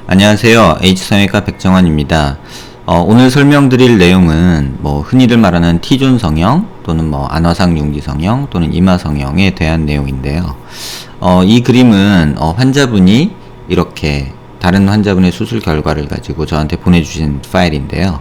안녕하세요. H성형외과 백정환입니다. 오늘 설명드릴 내용은 흔히들 말하는 T존 성형 또는 안화상 융기 성형 또는 이마 성형에 대한 내용인데요. 이 그림은 환자분이 이렇게 다른 환자분의 수술 결과를 가지고 저한테 보내주신 파일인데요.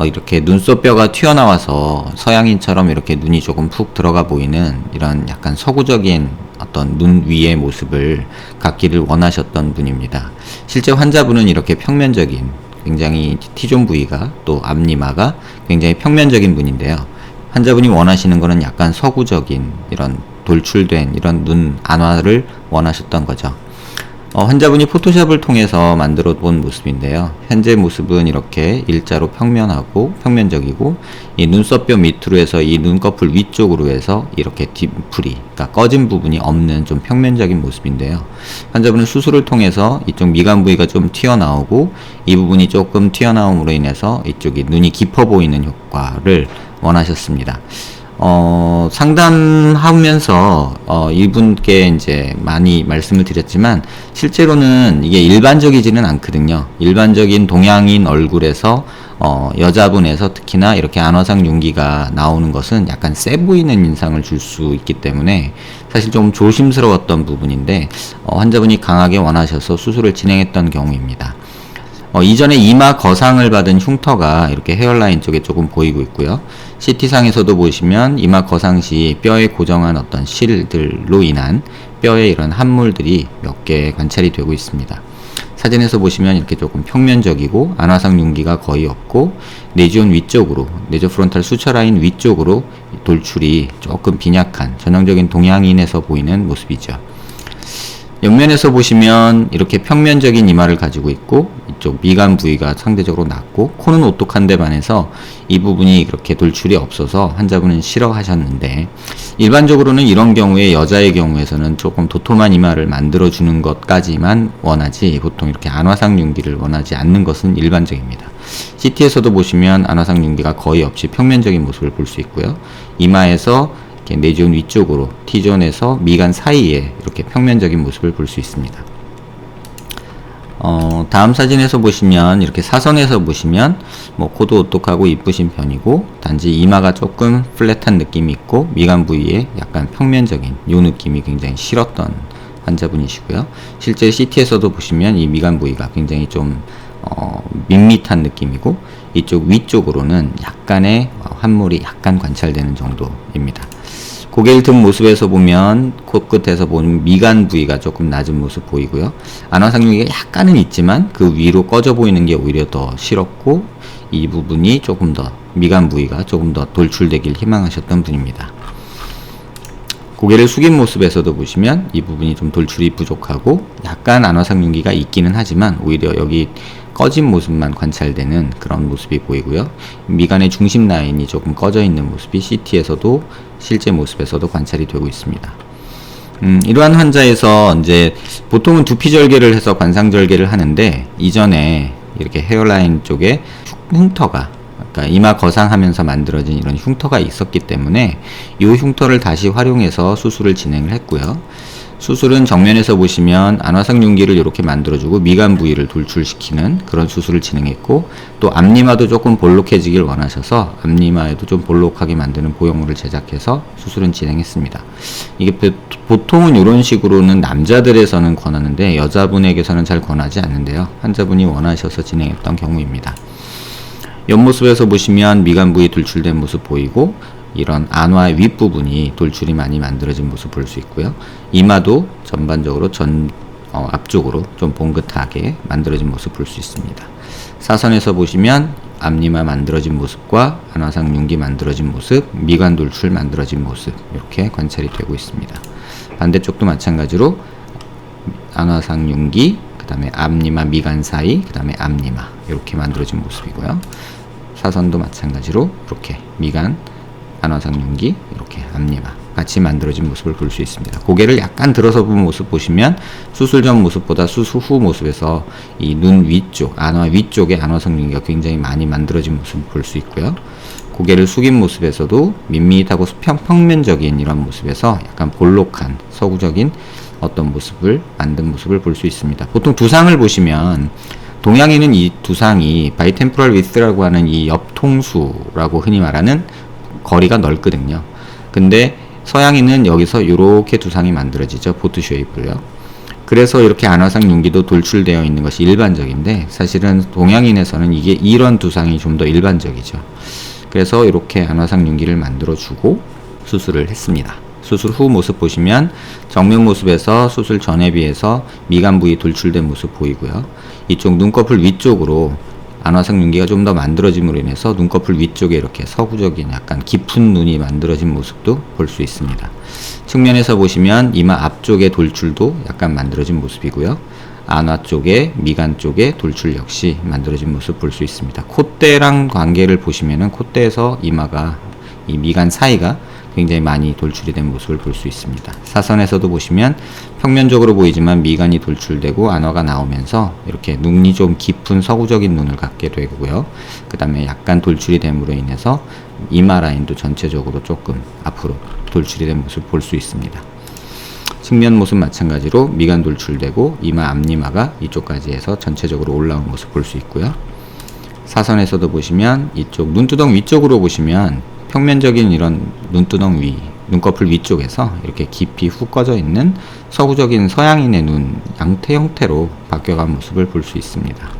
이렇게 눈썹뼈가 튀어나와서 서양인처럼 이렇게 눈이 조금 푹 들어가 보이는 이런 약간 서구적인 어떤 눈 위의 모습을 갖기를 원하셨던 분입니다. 실제 환자분은 이렇게 평면적인 굉장히 T존 부위가 또 앞니마가 굉장히 평면적인 분인데요. 환자분이 원하시는 것은 약간 서구적인 이런 돌출된 이런 눈 안화를 원하셨던 거죠. 환자분이 포토샵을 통해서 만들어 본 모습인데요. 현재 모습은 이렇게 일자로 평면하고 평면적이고 이 눈썹뼈 밑으로 해서 이 눈꺼풀 위쪽으로 해서 이렇게 뒷풀이, 그러니까 꺼진 부분이 없는 좀 평면적인 모습인데요. 환자분은 수술을 통해서 이쪽 미간 부위가 좀 튀어나오고 이 부분이 조금 튀어나옴으로 인해서 이쪽이 눈이 깊어 보이는 효과를 원하셨습니다. 상담하면서 이분께 이제 많이 말씀을 드렸지만 실제로는 이게 일반적이지는 않거든요. 일반적인 동양인 얼굴에서 여자분에서 특히나 이렇게 안화상 융기가 나오는 것은 약간 세 보이는 인상을 줄 수 있기 때문에 사실 좀 조심스러웠던 부분인데 환자분이 강하게 원하셔서 수술을 진행했던 경우입니다. 이전에 이마 거상을 받은 흉터가 이렇게 헤어라인 쪽에 조금 보이고 있고요. CT상에서도 보시면 이마 거상 시 뼈에 고정한 어떤 실들로 인한 뼈에 이런 함몰들이 몇 개 관찰이 되고 있습니다. 사진에서 보시면 이렇게 조금 평면적이고 안화상 융기가 거의 없고 내지온 위쪽으로, 내저프론탈 수처라인 위쪽으로 돌출이 조금 빈약한 전형적인 동양인에서 보이는 모습이죠. 옆면에서 보시면 이렇게 평면적인 이마를 가지고 있고 이쪽 미간 부위가 상대적으로 낮고 코는 오똑한데 반해서 이 부분이 그렇게 돌출이 없어서 환자분은 싫어하셨는데 일반적으로는 이런 경우에 여자의 경우에서는 조금 도톰한 이마를 만들어주는 것까지만 원하지 보통 이렇게 안화상 융기를 원하지 않는 것은 일반적입니다. CT에서도 보시면 안화상 융기가 거의 없이 평면적인 모습을 볼 수 있고요. 이마에서 내지온 위쪽으로 T존에서 미간 사이에 이렇게 평면적인 모습을 볼 수 있습니다. 다음 사진에서 보시면 이렇게 사선에서 보시면 코도 오똑하고 이쁘신 편이고 단지 이마가 조금 플랫한 느낌이 있고 미간 부위에 약간 평면적인 이 느낌이 굉장히 싫었던 환자분이시고요. 실제 CT에서도 보시면 이 미간 부위가 굉장히 좀 밋밋한 느낌이고 이쪽 위쪽으로는 약간의 함몰이 약간 관찰되는 정도입니다. 고개를 든 모습에서 보면 코끝에서 보면 미간 부위가 조금 낮은 모습 보이고요. 안화상 융기가 약간은 있지만 그 위로 꺼져 보이는 게 오히려 더 싫었고 이 부분이 조금 더 미간 부위가 조금 더 돌출되길 희망하셨던 분입니다. 고개를 숙인 모습에서도 보시면 이 부분이 좀 돌출이 부족하고 약간 안화상 융기가 있기는 하지만 오히려 여기 꺼진 모습만 관찰되는 그런 모습이 보이고요. 미간의 중심 라인이 조금 꺼져 있는 모습이 CT에서도 실제 모습에서도 관찰이 되고 있습니다. 이러한 환자에서 이제 보통은 두피 절개를 해서 관상 절개를 하는데 이전에 이렇게 헤어라인 쪽에 흉터가 그러니까 이마 거상하면서 만들어진 이런 흉터가 있었기 때문에 이 흉터를 다시 활용해서 수술을 진행을 했고요. 수술은 정면에서 보시면 안화상 융기를 이렇게 만들어주고 미간 부위를 돌출시키는 그런 수술을 진행했고 또 앞니마도 조금 볼록해지길 원하셔서 앞니마에도 좀 볼록하게 만드는 보형물을 제작해서 수술은 진행했습니다. 이게 보통은 이런 식으로는 남자들에서는 권하는데 여자분에게서는 잘 권하지 않는데요. 환자분이 원하셔서 진행했던 경우입니다. 옆모습에서 보시면 미간 부위 돌출된 모습 보이고 이런 안화의 윗부분이 돌출이 많이 만들어진 모습 볼 수 있고요. 이마도 전반적으로 앞쪽으로 좀 봉긋하게 만들어진 모습 볼 수 있습니다. 사선에서 보시면 앞니마 만들어진 모습과 안화상 융기 만들어진 모습, 미간 돌출 만들어진 모습 이렇게 관찰이 되고 있습니다. 반대쪽도 마찬가지로 안화상 융기, 그 다음에 앞니마 미간 사이, 그 다음에 앞니마 이렇게 만들어진 모습이고요. 사선도 마찬가지로 이렇게 미간, 안화상 융기, 이렇게 앞니마 같이 만들어진 모습을 볼 수 있습니다. 고개를 약간 들어서 본 모습 보시면 수술 전 모습보다 수술 후 모습에서 이 눈 위쪽, 안화 위쪽에 안화성 윤기가 굉장히 많이 만들어진 모습을 볼 수 있고요. 고개를 숙인 모습에서도 밋밋하고 평면적인 이런 모습에서 약간 볼록한 서구적인 어떤 모습을 만든 모습을 볼 수 있습니다. 보통 두상을 보시면 동양인은 이 두상이 바이템포럴 위스라고 하는 이 옆통수라고 흔히 말하는 거리가 넓거든요. 근데 서양인은 여기서 이렇게 두상이 만들어지죠. 보트 쉐입으로요. 그래서 이렇게 안화상 윤기도 돌출되어 있는 것이 일반적인데 사실은 동양인에서는 이게 이런 두상이 좀 더 일반적이죠. 그래서 이렇게 안화상 윤기를 만들어주고 수술을 했습니다. 수술 후 모습 보시면 정면 모습에서 수술 전에 비해서 미간 부위 돌출된 모습 보이고요. 이쪽 눈꺼풀 위쪽으로 안화상 윤기가 좀 더 만들어짐으로 인해서 눈꺼풀 위쪽에 이렇게 서구적인 약간 깊은 눈이 만들어진 모습도 볼 수 있습니다. 측면에서 보시면 이마 앞쪽의 돌출도 약간 만들어진 모습이고요. 안화 쪽에 미간 쪽에 돌출 역시 만들어진 모습 볼 수 있습니다. 콧대랑 관계를 보시면은 콧대에서 이마가 이 미간 사이가 굉장히 많이 돌출이 된 모습을 볼 수 있습니다. 사선에서도 보시면 평면적으로 보이지만 미간이 돌출되고 안화가 나오면서 이렇게 눈이 좀 깊은 서구적인 눈을 갖게 되고요. 그 다음에 약간 돌출이 됨으로 인해서 이마 라인도 전체적으로 조금 앞으로 돌출이 된 모습을 볼 수 있습니다. 측면 모습 마찬가지로 미간 돌출되고 이마 앞니마가 이쪽까지 해서 전체적으로 올라온 모습 볼 수 있고요. 사선에서도 보시면 이쪽 눈두덩 위쪽으로 보시면 평면적인 이런 눈두덩 위, 눈꺼풀 위쪽에서 이렇게 깊이 훅 꺼져 있는 서구적인 서양인의 눈 양태 형태로 바뀌어간 모습을 볼 수 있습니다.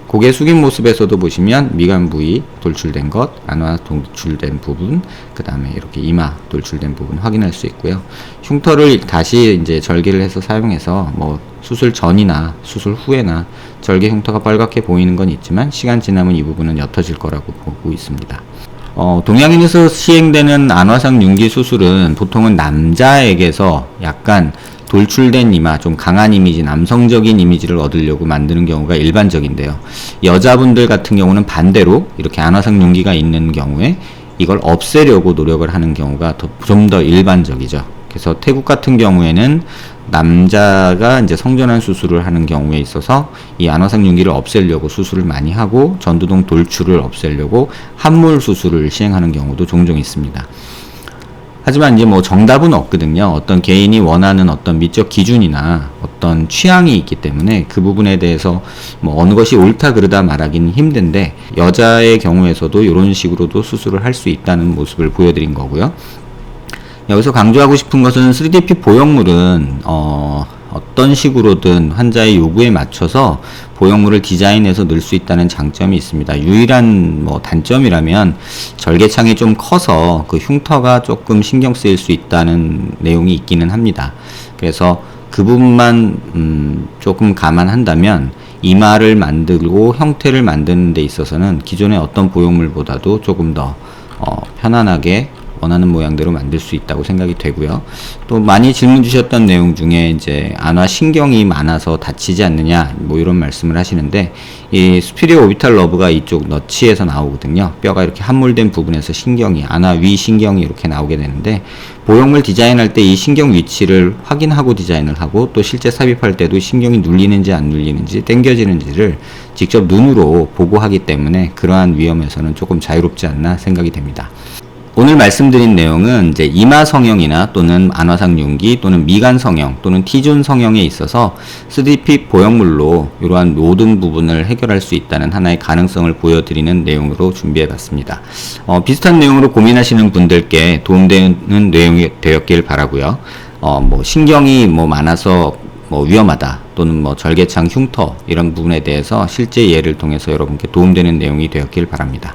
고개 숙인 모습에서도 보시면 미간 부위 돌출된 것, 안화 돌출된 부분, 그 다음에 이렇게 이마 돌출된 부분 확인할 수 있고요. 흉터를 다시 이제 절개를 해서 사용해서 뭐 수술 전이나 수술 후에나 절개 흉터가 빨갛게 보이는 건 있지만 시간 지나면 이 부분은 옅어질 거라고 보고 있습니다. 동양인에서 시행되는 안화상 윤기 수술은 보통은 남자에게서 약간 돌출된 이마, 좀 강한 이미지, 남성적인 이미지를 얻으려고 만드는 경우가 일반적인데요. 여자분들 같은 경우는 반대로 이렇게 안화상 윤기가 있는 경우에 이걸 없애려고 노력을 하는 경우가 좀 더 일반적이죠. 그래서 태국 같은 경우에는 남자가 이제 성전환 수술을 하는 경우에 있어서 이 안화상 윤기를 없애려고 수술을 많이 하고 전두동 돌출을 없애려고 함몰 수술을 시행하는 경우도 종종 있습니다. 하지만 이제 뭐 정답은 없거든요. 어떤 개인이 원하는 어떤 미적 기준이나 어떤 취향이 있기 때문에 그 부분에 대해서 뭐 어느 것이 옳다 그르다 말하기는 힘든데 여자의 경우에서도 이런 식으로도 수술을 할 수 있다는 모습을 보여드린 거고요. 여기서 강조하고 싶은 것은 3DP 보형물은 어떤 식으로든 환자의 요구에 맞춰서 보형물을 디자인해서 넣을 수 있다는 장점이 있습니다. 유일한 뭐 단점이라면 절개창이 좀 커서 그 흉터가 조금 신경 쓰일 수 있다는 내용이 있기는 합니다. 그래서 그 부분만 조금 감안한다면 이마를 만들고 형태를 만드는 데 있어서는 기존의 어떤 보형물보다도 조금 더 편안하게 원하는 모양대로 만들 수 있다고 생각이 되고요. 또 많이 질문 주셨던 내용 중에 이제 안화 신경이 많아서 다치지 않느냐 뭐 이런 말씀을 하시는데 이 수피리어 오비탈 러브가 이쪽 너치에서 나오거든요. 뼈가 이렇게 함몰된 부분에서 신경이 안화 위 신경이 이렇게 나오게 되는데 보형물 디자인할 때 이 신경 위치를 확인하고 디자인을 하고 또 실제 삽입할 때도 신경이 눌리는지 안 눌리는지 당겨지는지를 직접 눈으로 보고 하기 때문에 그러한 위험에서는 조금 자유롭지 않나 생각이 됩니다. 오늘 말씀드린 내용은 이제 이마 성형이나 또는 안화상 윤기 또는 미간 성형 또는 T존 성형에 있어서 3DP 보형물로 이러한 모든 부분을 해결할 수 있다는 하나의 가능성을 보여드리는 내용으로 준비해봤습니다. 비슷한 내용으로 고민하시는 분들께 도움되는 내용이 되었길 바라고요. 뭐 신경이 뭐 많아서 뭐 위험하다 또는 뭐 절개창 흉터 이런 부분에 대해서 실제 예를 통해서 여러분께 도움되는 내용이 되었길 바랍니다.